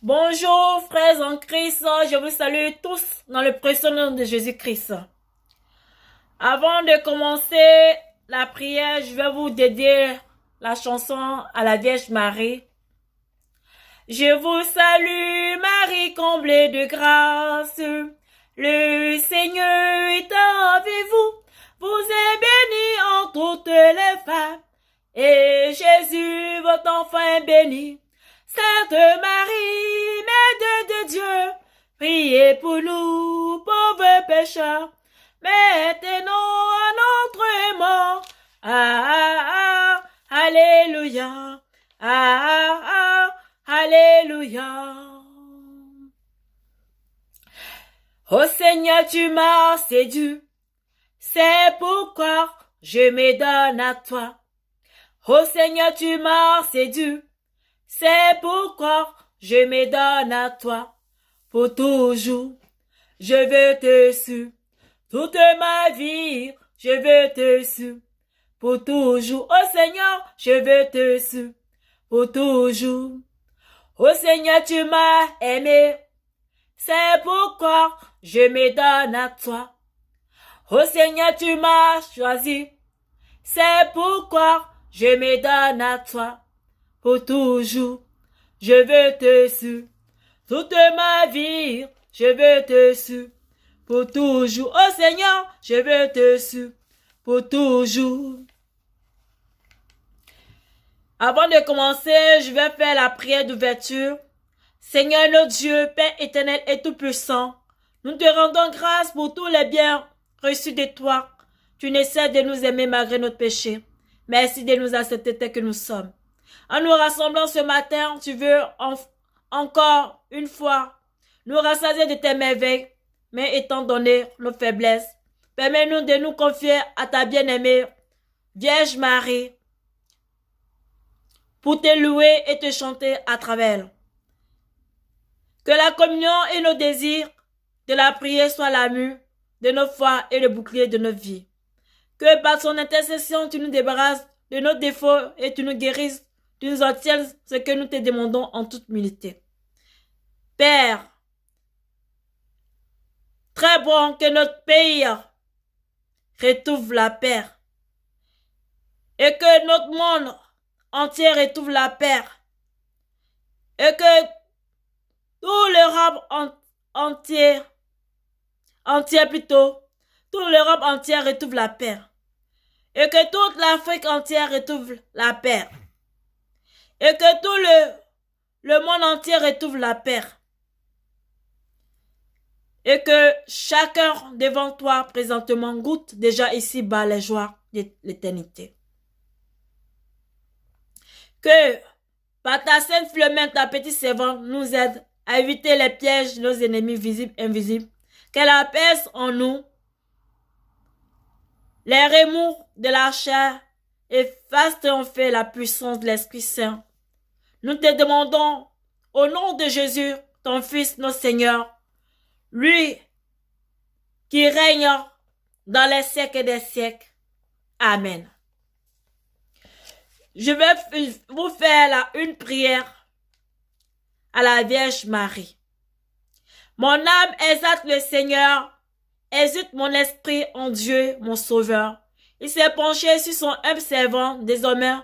Bonjour frères en Christ, je vous salue tous dans le précieux nom de Jésus-Christ. Avant de commencer la prière, je vais vous dédier la chanson à la Vierge Marie. Je vous salue Marie comblée de grâce, le Seigneur est avec vous, vous êtes bénie en toutes les femmes, et Jésus votre enfant est béni. Sainte Marie, Mère de Dieu, priez pour nous, pauvres pécheurs, maintenant à notre mort. Alléluia. Alléluia. Ô Seigneur, tu m'as séduit, c'est pourquoi je me donne à toi. Ô Seigneur, tu m'as séduit, c'est pourquoi je me donne à toi. Pour toujours, je veux te suivre. Toute ma vie, je veux te suivre. Pour toujours, oh Seigneur, je veux te suivre. Pour toujours. Oh Seigneur, tu m'as aimé. C'est pourquoi je me donne à toi. Oh Seigneur, tu m'as choisi. C'est pourquoi je me donne à toi. Pour toujours, je veux te suivre. Toute ma vie, je veux te suivre. Pour toujours, oh Seigneur, je veux te suivre. Pour toujours. Avant de commencer, je vais faire la prière d'ouverture. Seigneur notre Dieu, Père éternel et tout-puissant, nous te rendons grâce pour tous les biens reçus de toi. Tu ne cesses de nous aimer malgré notre péché. Merci de nous accepter tel que nous sommes. En nous rassemblant ce matin, tu veux encore une fois nous rassasier de tes merveilles, mais étant donné nos faiblesses, permets-nous de nous confier à ta bien-aimée Vierge Marie pour te louer et te chanter à travers elle. Que la communion et nos désirs de la prière soient la mue de nos foi et le bouclier de notre vie. Que par son intercession, tu nous débarrasses de nos défauts et tu nous guérisses, tu nous obtiennes ce que nous te demandons en toute humilité. Père, très bon que notre pays retrouve la paix et que notre monde entier retrouve la paix et que tout l'Europe toute l'Europe entière retrouve la paix et que toute l'Afrique entière retrouve la paix et que tout le monde entier retrouve la paix et que chacun devant toi présentement goûte déjà ici-bas les joies de l'éternité. Que par ta sainte flemme, ta petite servante nous aide à éviter les pièges de nos ennemis visibles et invisibles. Qu'elle apaise en nous les remous de la chair et fasse triompher la puissance de l'Esprit Saint. Nous te demandons, au nom de Jésus, ton Fils, notre Seigneur, lui qui règne dans les siècles des siècles. Amen. Je vais vous faire là une prière à la Vierge Marie. Mon âme exalte le Seigneur, exulte mon esprit en Dieu, mon Sauveur. Il s'est penché sur son humble servant, désormais.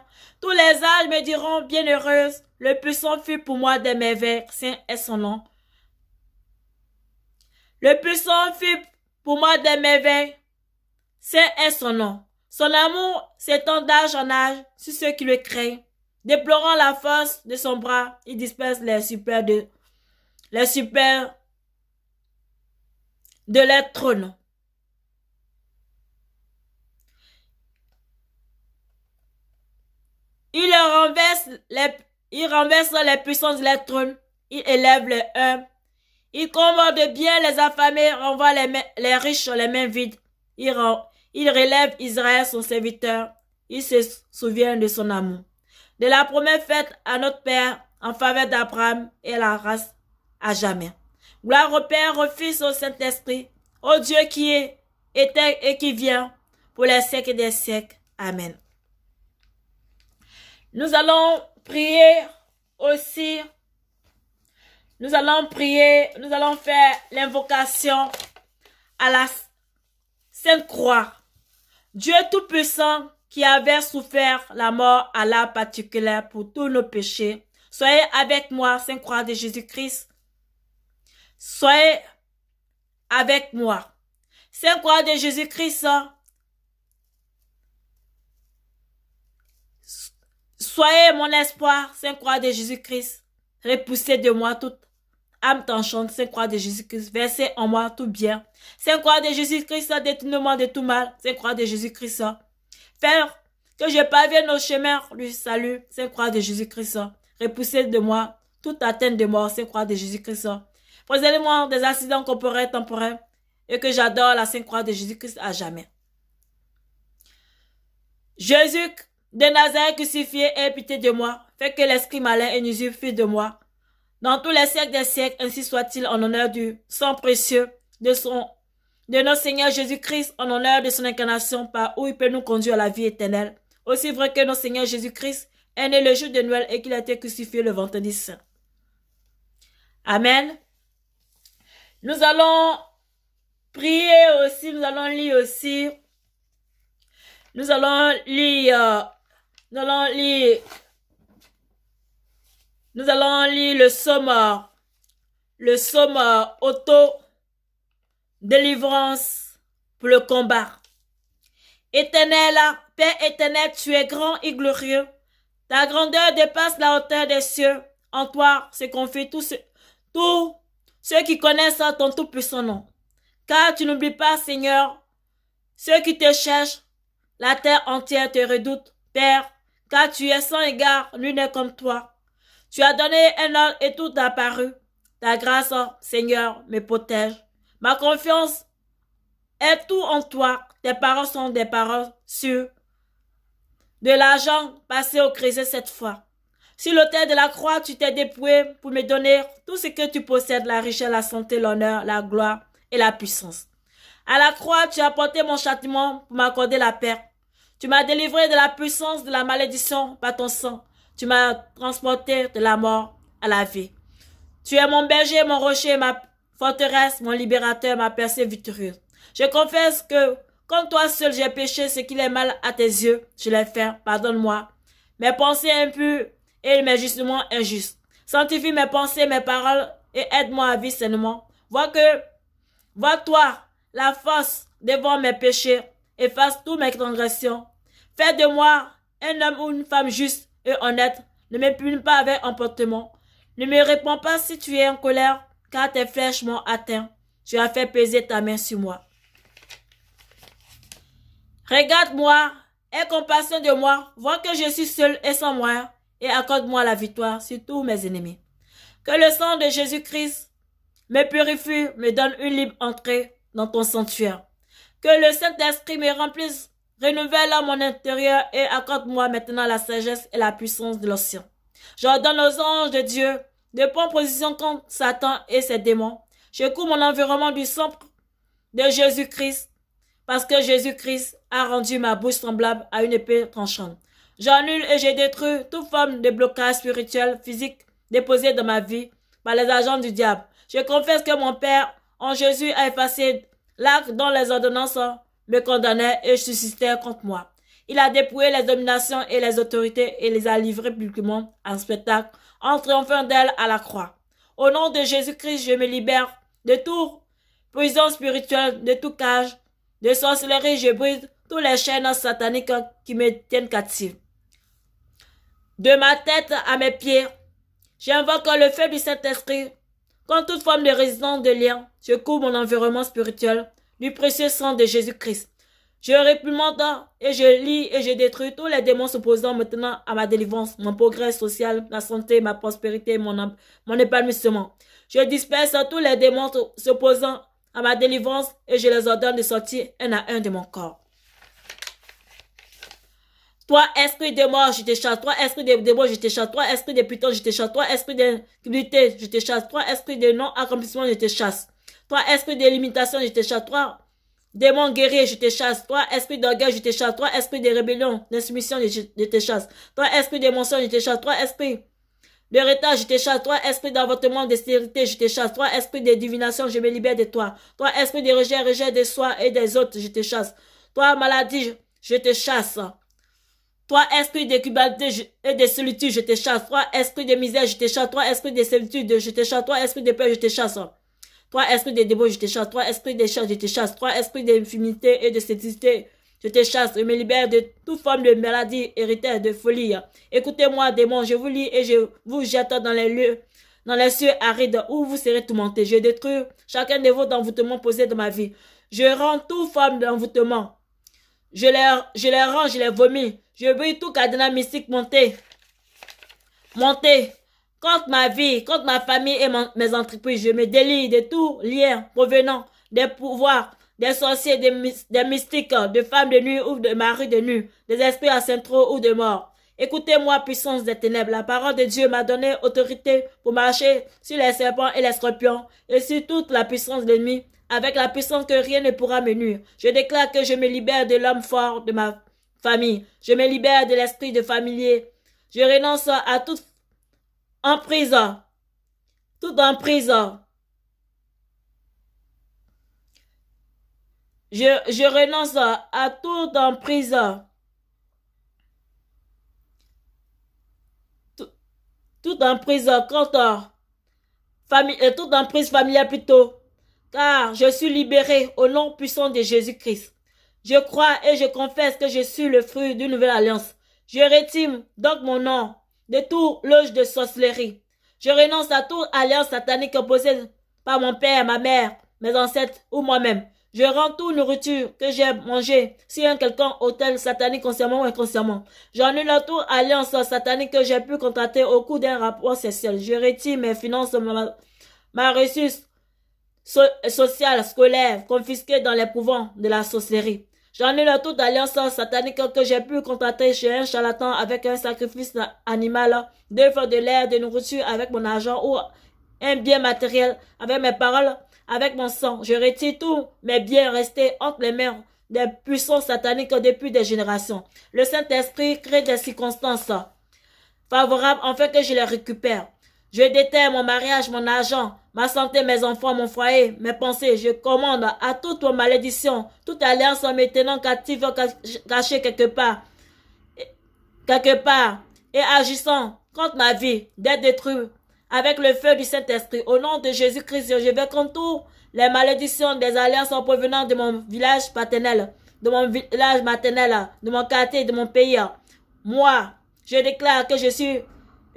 Tous les âges me diront bienheureuse, le puissant fut pour moi des merveilles, saint est son nom. Le puissant fut pour moi des merveilles, saint est son nom. Son amour s'étend d'âge en âge sur ceux qui le craignent. Déplorant la force de son bras, il disperse les super de leur trône. Il renverse les puissances de leur trône. Il élève les humbles. Il combat de bien les affamés, renvoie les riches sur les mains vides. Il relève Israël, son serviteur. Il se souvient de son amour. De la promesse faite à notre Père en faveur d'Abraham et à la race à jamais. Gloire au Père, au Fils, au Saint-Esprit, au Dieu qui est, était et qui vient, pour les siècles des siècles. Amen. Nous allons prier aussi Nous allons prier, nous allons faire l'invocation à la Sainte Croix. Dieu Tout-Puissant qui avait souffert la mort à l'heure particulière pour tous nos péchés. Soyez avec moi, Sainte Croix de Jésus-Christ. Soyez avec moi. Sainte Croix de Jésus-Christ, soyez mon espoir, Sainte Croix de Jésus-Christ. Repoussez de moi toute âme t'enchante, Sainte Croix de Jésus-Christ. Versez en moi tout bien. Sainte Croix de Jésus-Christ, détourne-moi de tout mal. Sainte Croix de Jésus-Christ, faire que je parvienne au chemin du salut, Sainte Croix de Jésus-Christ. Repoussez de moi toute atteinte de mort, Sainte Croix de Jésus-Christ. Préservez-moi des accidents corporels temporaires et que j'adore la Sainte Croix de Jésus-Christ à jamais. Jésus de Nazareth crucifié, aie pitié de moi. Fais que l'esprit malin et nuisible fuit de moi. Dans tous les siècles des siècles, ainsi soit-il, en honneur du sang précieux de notre Seigneur Jésus-Christ, en honneur de son incarnation, par où il peut nous conduire à la vie éternelle. Aussi vrai que notre Seigneur Jésus-Christ est né le jour de Noël et qu'il a été crucifié le vendredi saint. Amen. Nous allons prier aussi, nous allons lire aussi. Nous allons lire le psaume auto-délivrance pour le combat. Éternel, Père éternel, tu es grand et glorieux. Ta grandeur dépasse la hauteur des cieux. En toi se confient tous ceux qui connaissent ton tout-puissant nom. Car tu n'oublies pas, Seigneur, ceux qui te cherchent. La terre entière te redoute, Père, car tu es sans égard, nul n'est comme toi. Tu as donné un ordre et tout a apparu. Ta grâce, Seigneur, me protège. Ma confiance est tout en toi. Tes paroles sont des paroles sûres. De l'argent passé au creuset cette fois. Sur l'autel de la croix, tu t'es dépouillé pour me donner tout ce que tu possèdes, la richesse, la santé, l'honneur, la gloire et la puissance. À la croix, tu as porté mon châtiment pour m'accorder la paix. Tu m'as délivré de la puissance de la malédiction par ton sang. Tu m'as transporté de la mort à la vie. Tu es mon berger, mon rocher, ma forteresse, mon libérateur, ma percée victorieuse. Je confesse que, comme toi seul, j'ai péché ce qui est mal à tes yeux. Je l'ai fait, pardonne-moi. Mes pensées impures et mes jugements injustes. Sanctifie mes pensées, mes paroles et aide-moi à vivre sainement. Vois-toi la force devant mes péchés, efface toutes mes transgressions. Fais de moi un homme ou une femme juste et honnête. Ne me punis pas avec emportement. Ne me réponds pas si tu es en colère, car tes flèches m'ont atteint. Tu as fait peser ta main sur moi. Regarde-moi, aie compassion de moi, vois que je suis seul et sans moyen, et accorde-moi la victoire sur tous mes ennemis. Que le sang de Jésus-Christ me purifie, me donne une libre entrée dans ton sanctuaire. Que le Saint-Esprit me remplisse, renouvelle mon intérieur et accorde-moi maintenant la sagesse et la puissance de l'océan. J'ordonne aux anges de Dieu de prendre position contre Satan et ses démons. Je couvre mon environnement du sang de Jésus-Christ parce que Jésus-Christ a rendu ma bouche semblable à une épée tranchante. J'annule et je détruis toute forme de blocage spirituel, physique déposé dans ma vie par les agents du diable. Je confesse que mon Père en Jésus a effacé l'acte dont les ordonnances me condamnaient et suscitaient contre moi. Il a dépouillé les dominations et les autorités et les a livrées publiquement en spectacle en triomphant d'elles à la croix. Au nom de Jésus-Christ, je me libère de toute prison spirituelle, de tout cage, de sorcellerie. Je brise toutes les chaînes sataniques qui me tiennent captive. De ma tête à mes pieds, j'invoque le feu du Saint-Esprit. Contre toute forme de résistance de lien, je couvre mon environnement spirituel du précieux sang de Jésus-Christ. Je réprimente et je lis et je détruis tous les démons s'opposant maintenant à ma délivrance, mon progrès social, ma santé, ma prospérité, mon épanouissement. Je disperse tous les démons s'opposant à ma délivrance et je les ordonne de sortir un à un de mon corps. Toi, esprit de mort, je te chasse. Toi, esprit de démon, je te chasse. Toi, esprit de putain, je te chasse. Toi, esprit d'incrédulité, je te chasse. Toi, esprit de non-accomplissement, je te chasse. Toi, esprit de limitation, je te chasse. Toi, démon guerrier, je te chasse. Toi, esprit d'orgueil, je te chasse. Toi, esprit de rébellion, d'insoumission, je te chasse. Toi, esprit de mensonge, je te chasse. Toi, esprit d'héritage, je te chasse. Toi, esprit d'avortement, de stérilité, je te chasse. Toi, esprit de divination, je me libère de toi. Toi, esprit de rejet de soi et des autres, je te chasse. Toi, maladie, je te chasse. Toi, esprit de culpabilité et de solitude, je te chasse. Toi, esprit de misère, je te chasse. Toi, esprit de solitude, je te chasse. Toi, esprit de peur, je te chasse. Toi, esprit de débauche, je te chasse. Toi, esprit de chasse, je te chasse. Toi, esprit d'infimité et de stérilité, je te chasse. Je me libère de toute forme de maladie héréditaire, de folie. Écoutez-moi, démons, je vous lis et je vous jette dans les lieux, dans les cieux arides où vous serez tourmentés. Je détruis chacun de vos envoûtements posés dans ma vie. Je rends toute forme d'envoûtement. Je les rends, je les vomis. Je brille tout cadenas mystique monté contre ma vie, contre ma famille et mes entreprises. Je me délie de tout lien provenant des pouvoirs, des sorciers, des mystiques, de femmes de nuit ou de maris de nuit, des esprits acentraux ou de mort. Écoutez-moi, puissance des ténèbres. La parole de Dieu m'a donné autorité pour marcher sur les serpents et les scorpions et sur toute la puissance de l'ennemi, avec la puissance que rien ne pourra me nuire. Je déclare que je me libère de l'homme fort de ma famille. Je me libère de l'esprit de familier. Je renonce à toute emprise. Toute emprise. Je renonce à toute emprise. Toute emprise contre toute emprise familiale plutôt. Car je suis libéré au nom puissant de Jésus-Christ. Je crois et je confesse que je suis le fruit d'une nouvelle alliance. Je retire donc mon nom de tout loge de sorcellerie. Je renonce à toute alliance satanique posée par mon père, ma mère, mes ancêtres ou moi-même. Je rends toute nourriture que j'ai mangée sur un quelconque hôtel satanique consciemment ou inconsciemment. J'annule toute alliance satanique que j'ai pu contracter au cours d'un rapport sexuel. Je retire mes finances, ma ressource sociale, scolaire, confisquée dans les couvents de la sorcellerie. J'annule toute alliance satanique que j'ai pu contracter chez un charlatan avec un sacrifice animal, d'œuvres de l'air, de nourriture avec mon argent ou un bien matériel avec mes paroles, avec mon sang. Je retire tous mes biens restés entre les mains des puissances sataniques depuis des générations. Le Saint-Esprit crée des circonstances favorables afin que je les récupère. Je déterre mon mariage, mon argent, ma santé, mes enfants, mon foyer, mes pensées. Je commande à toute malédiction, toute alliance me tenant captive, cachée quelque part, et agissant contre ma vie, d'être détruit avec le feu du Saint-Esprit. Au nom de Jésus-Christ, je vais contre toutes les malédictions des alliances en provenance de mon village paternel, de mon village maternel, de mon quartier, de mon pays. Moi, je déclare que je suis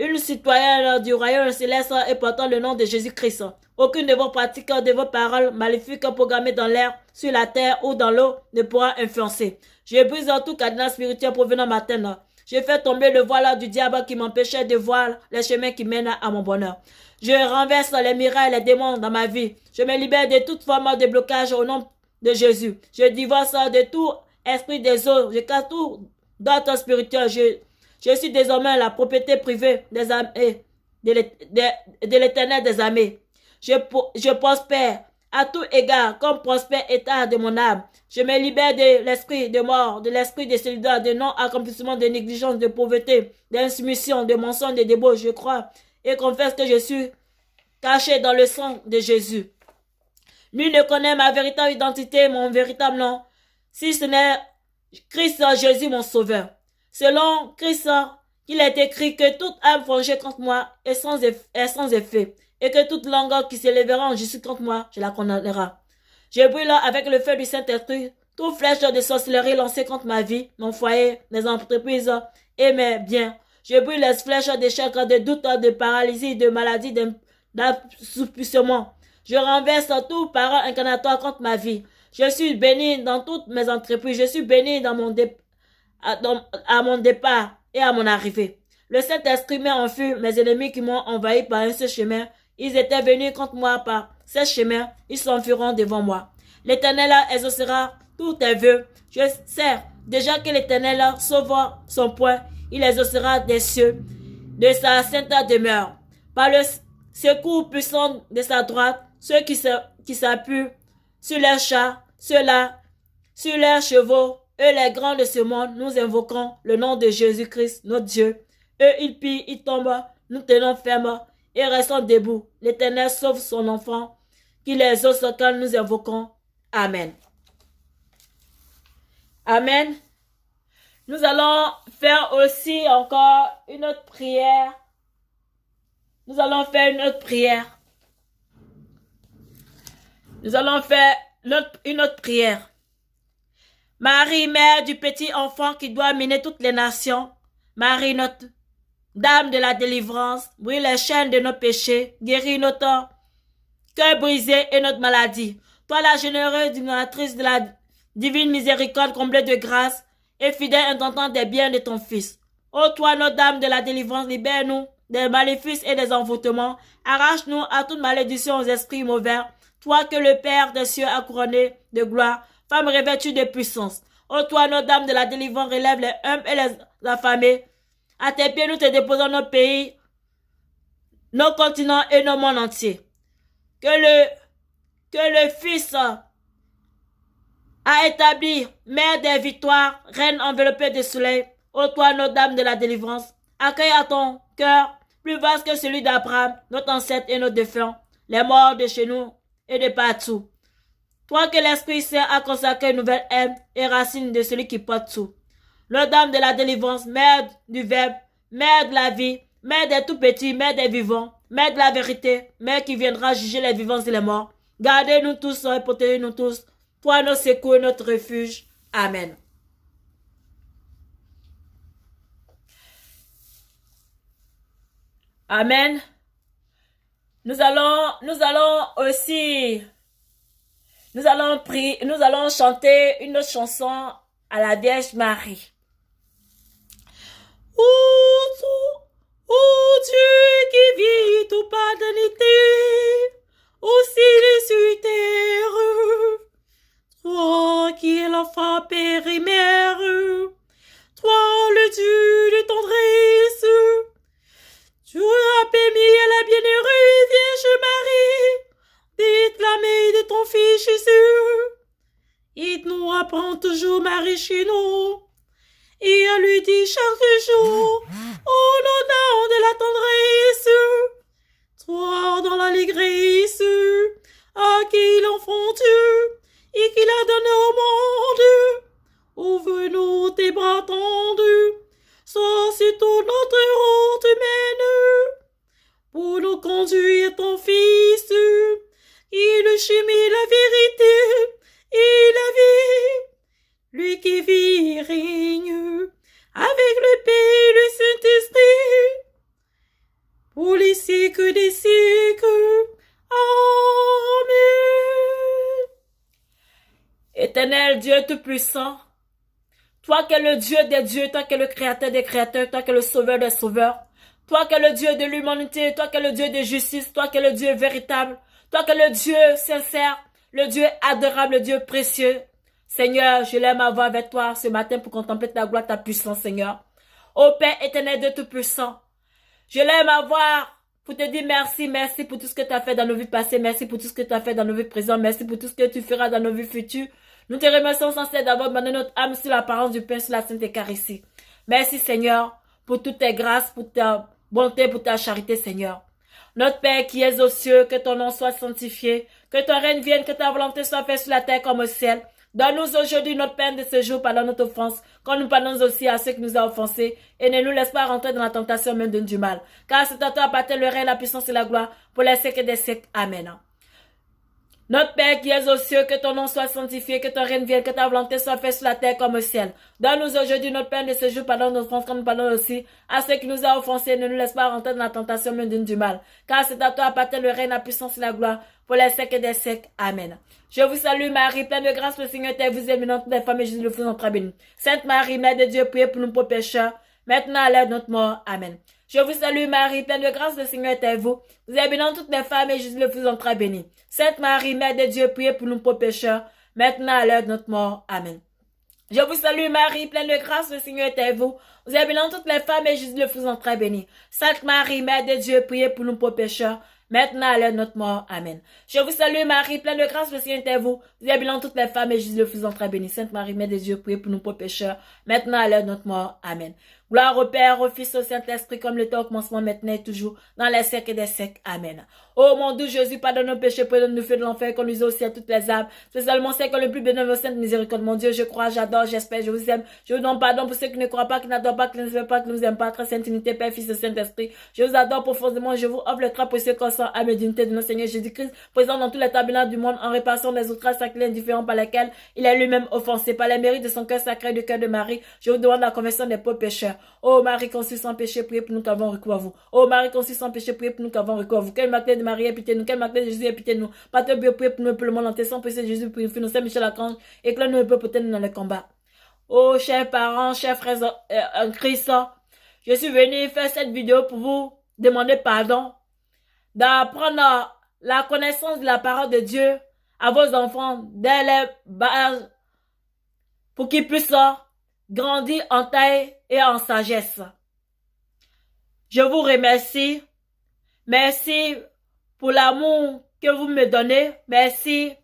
une citoyenne du royaume céleste et portant le nom de Jésus-Christ. Aucune de vos pratiques, de vos paroles maléfiques programmées dans l'air, sur la terre ou dans l'eau ne pourra influencer. Je brise tout cadenas spirituel provenant de ma terre. Je fais tomber le voile du diable qui m'empêchait de voir les chemins qui mènent à mon bonheur. Je renverse les miracles et les démons dans ma vie. Je me libère de toute forme de blocage au nom de Jésus. Je divorce de tout esprit des eaux. Je casse tout d'autres spirituel. Je suis désormais la propriété privée des armées, de l'Éternel des armées. Je prospère à tout égard, comme prospère état de mon âme. Je me libère de l'esprit de mort, de l'esprit de solidarité, de non-accomplissement, de négligence, de pauvreté, d'insoumission, de mensonge, de débauche. Je crois et confesse que je suis caché dans le sang de Jésus. Nul ne connaît ma véritable identité, mon véritable nom, si ce n'est Christ Jésus, mon sauveur. Selon Christ, il est écrit que toute âme forgée contre moi est sans effet, et que toute langue qui s'élèvera en Jésus contre moi, je la condamnera. Je brûle avec le feu du Saint-Esprit toute flèche de sorcellerie lancée contre ma vie, mon foyer, mes entreprises et mes biens. Je brûle les flèches d'échec, de doute, de paralysie, de maladie, d'assouplissement. Je renverse toute parole incarnatoire contre ma vie. Je suis béni dans toutes mes entreprises. Je suis béni dans à mon départ et à mon arrivée. Le Saint-Esprit met en fuite mes ennemis qui m'ont envahi par un seul chemin. Ils étaient venus contre moi par ce chemin. Ils s'enfuiront devant moi. L'Éternel exaucera tous tes vœux. Je sais déjà que l'Éternel sauve son point. Il exaucera des cieux de sa sainte demeure. Par le secours puissant de sa droite, ceux qui s'appuient sur leurs chars, ceux-là, sur leurs chevaux, eux les grands de ce monde, nous invoquons le nom de Jésus-Christ, notre Dieu. Eux, ils pillent, ils tombent, nous tenons ferme et restons debout. L'Éternel sauve son enfant, qu'il exauce quand nous invoquons. Amen. Amen. Nous allons faire aussi encore une autre prière. Nous allons faire une autre prière. Nous allons faire une autre prière. Marie, mère du petit enfant qui doit mener toutes les nations. Marie, notre Dame de la délivrance, brise les chaînes de nos péchés, guéris notre cœur brisé et notre maladie. Toi, la généreuse dignatrice de la divine miséricorde, comblée de grâce et fidèle intentant des biens de ton Fils. Ô toi, notre Dame de la délivrance, libère-nous des maléfices et des envoûtements. Arrache-nous à toute malédiction aux esprits mauvais. Toi que le Père des cieux a couronné de gloire, femme revêtue de puissance. Ô toi, notre Dame de la délivrance, relève les humbles et les affamés. À tes pieds, nous te déposons nos pays, nos continents et nos mondes entiers. Que le Fils a établi, mère des victoires, reine enveloppée de soleil. Ô toi, notre Dame de la délivrance, accueille à ton cœur, plus vaste que celui d'Abraham, notre ancêtre et nos défunts, les morts de chez nous et de partout. Toi que l'Esprit Saint a consacré une nouvelle haine et racine de celui qui porte tout. Notre Dame de la délivrance, mère du Verbe, mère de la vie, mère des tout-petits, mère des vivants, mère de la vérité, mère qui viendra juger les vivants et les morts. Gardez-nous tous et protégez-nous tous. Toi, notre secours et notre refuge. Amen. Amen. Nous allons chanter une autre chanson à la Vierge Marie. Ô Dieu qui vit tout paternité, aussi les terre, toi qui es l'enfant père et mère, toi le Dieu de tendresse, tu as permis à la bienheureuse Vierge Marie d'éclamer de ton Fils Jésus. Il nous apprend toujours Marie chez nous. Et à lui dit chaque jour, au nom de la tendresse, toi dans l'allégresse, à qui l'enfant Dieu, et qui l'a donné au monde, ouvre-nous tes bras tendus, sois sur toute notre route humaine, pour nous conduire ton Fils, qui le chemin, la vérité et la vie. Lui qui vit et règne avec le Père et le Saint-Esprit, pour les siècles des siècles. Amen. Éternel Dieu Tout-Puissant, toi qui es le Dieu des dieux, toi qui es le Créateur des créateurs, toi qui es le Sauveur des sauveurs, toi qui es le Dieu de l'humanité, toi qui es le Dieu de justice, toi qui es le Dieu véritable, toi qui es le Dieu sincère, le Dieu adorable, le Dieu précieux. Seigneur, je l'aime avoir avec toi ce matin pour contempler ta gloire, ta puissance, Seigneur. Ô Père éternel de Tout-Puissant, je l'aime avoir pour te dire merci, merci pour tout ce que tu as fait dans nos vies passées, merci pour tout ce que tu as fait dans nos vies présentes, merci pour tout ce que tu feras dans nos vies futures. Nous te remercions sans cesse d'avoir abandonné notre âme sur l'apparence du Père, sur la Sainte Eucharistie. Merci, Seigneur, pour toutes tes grâces, pour ta bonté, pour ta charité, Seigneur. Notre Père qui es aux cieux, que ton nom soit sanctifié, que ton règne vienne, que ta volonté soit faite sur la terre comme au ciel. Donne-nous aujourd'hui notre pain de ce jour, pardonne notre offense, quand nous pardonnons aussi à ceux qui nous ont offensés, et ne nous laisse pas rentrer dans la tentation, mais donne du mal. Car c'est à toi appartient le règne, la puissance et la gloire, pour les siècles des siècles. Amen. Notre Père qui es aux cieux, que ton nom soit sanctifié, que ton règne vienne, que ta volonté soit faite sur la terre comme au ciel. Donne-nous aujourd'hui notre pain de ce jour, pardonne notre offense, quand nous pardonnons aussi à ceux qui nous ont offensés, ne nous laisse pas rentrer dans la tentation, mais donne du mal. Car c'est à toi appartient le règne, la puissance et la gloire, pour les siècles des siècles. Amen. Je vous salue Marie, pleine de grâce, le Seigneur est vous aimez dans toutes les femmes et Jésus le fruit de votre béni. Sainte Marie, Mère de Dieu, priez pour nous pauvres pécheurs, maintenant à l'heure de notre mort. Amen. Je vous salue Marie, pleine de grâce, le Seigneur est avec vous. Vous êtes bénie dans toutes les femmes et Jésus le fruit de votre béni. Sainte Marie, Mère de Dieu, priez pour nous pauvres pécheurs, maintenant à l'heure de notre mort. Amen. Je vous salue Marie, pleine de grâce, le Seigneur est avec vous. Vous êtes bénie dans toutes les femmes et Jésus le fruit de votre béni. Sainte Marie, Mère de Dieu, priez pour nous pauvres pécheurs, maintenant à l'heure de notre mort. Amen. Je vous salue Marie, pleine de grâce, le Seigneur est avec vous. Vous êtes bénie dans toutes les femmes et Jésus le fruit de votre béni. Sainte Marie, Mère de Dieu, priez pour nous pauvres pécheurs, maintenant à l'heure de notre mort. Amen. Gloire au Père, au Fils, au Saint-Esprit, comme le temps au commencement, maintenant et toujours, dans les siècles des siècles. Amen. Oh mon Dieu Jésus, pardonne nos péchés, pardonne-nous feu de l'enfer, conduisez au ciel toutes les âmes, spécialement celles qui ont le plus bénévole sainte miséricorde. Mon Dieu, je crois, j'adore, j'espère, je vous aime. Je vous demande pardon pour ceux qui ne croient pas, qui n'adorent pas, qui ne savent pas, qui ne vous aiment pas. Très sainte unité, Père, Fils et Saint-Esprit. Je vous adore profondément, je vous offre le très précieux corps à la dignité de notre Seigneur Jésus-Christ, présent dans tous les tabernacles du monde, en réparation des outrages sacrés indifférents par lesquels il est lui-même offensé. Par les mérites de son cœur sacré, du cœur de Marie, je vous demande la conversion des pauvres pécheurs. Oh Marie conçue sans péché, priez pour nous qui avons recours à vous. Oh Marie conçue sans péché, priez pour nous qui avons recours à vous. Quelle Immaculée de Marie, épitez-nous. Quelle Immaculée de Jésus, épitez-nous. Pater Bio, priez pour nous, pour le monde entier, sans péché de Jésus, priez pour nous. Saint Michel Archange, éclaire-nous un peu peut-être dans le combat. Oh chers parents, chers frères en Christ, je suis venu faire cette vidéo pour vous demander pardon, d'apprendre la connaissance de la parole de Dieu à vos enfants dès les bas pour qu'ils puissent grandir en taille et en sagesse. Je vous remercie. Merci pour l'amour que vous me donnez. Merci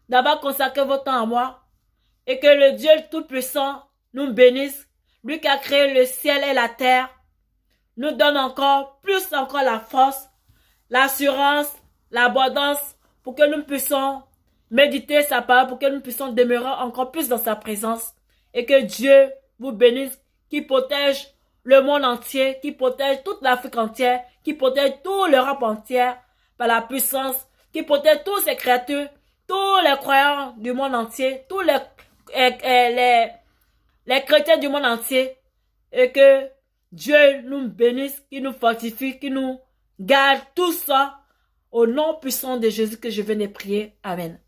d'avoir consacré votre temps à moi. Et que le Dieu Tout-Puissant nous bénisse. Lui qui a créé le ciel et la terre. Nous donne encore la force, l'assurance, l'abondance pour que nous puissions méditer sa parole, pour que nous puissions demeurer encore plus dans sa présence. Et que Dieu vous bénisse, qui protège le monde entier, qui protège toute l'Afrique entière, qui protège toute l'Europe entière par la puissance, qui protège tous ces créatures, tous les croyants du monde entier, tous les chrétiens du monde entier, et que Dieu nous bénisse, qui nous fortifie, qui nous garde, tout ça, au nom puissant de Jésus que je viens de prier. Amen.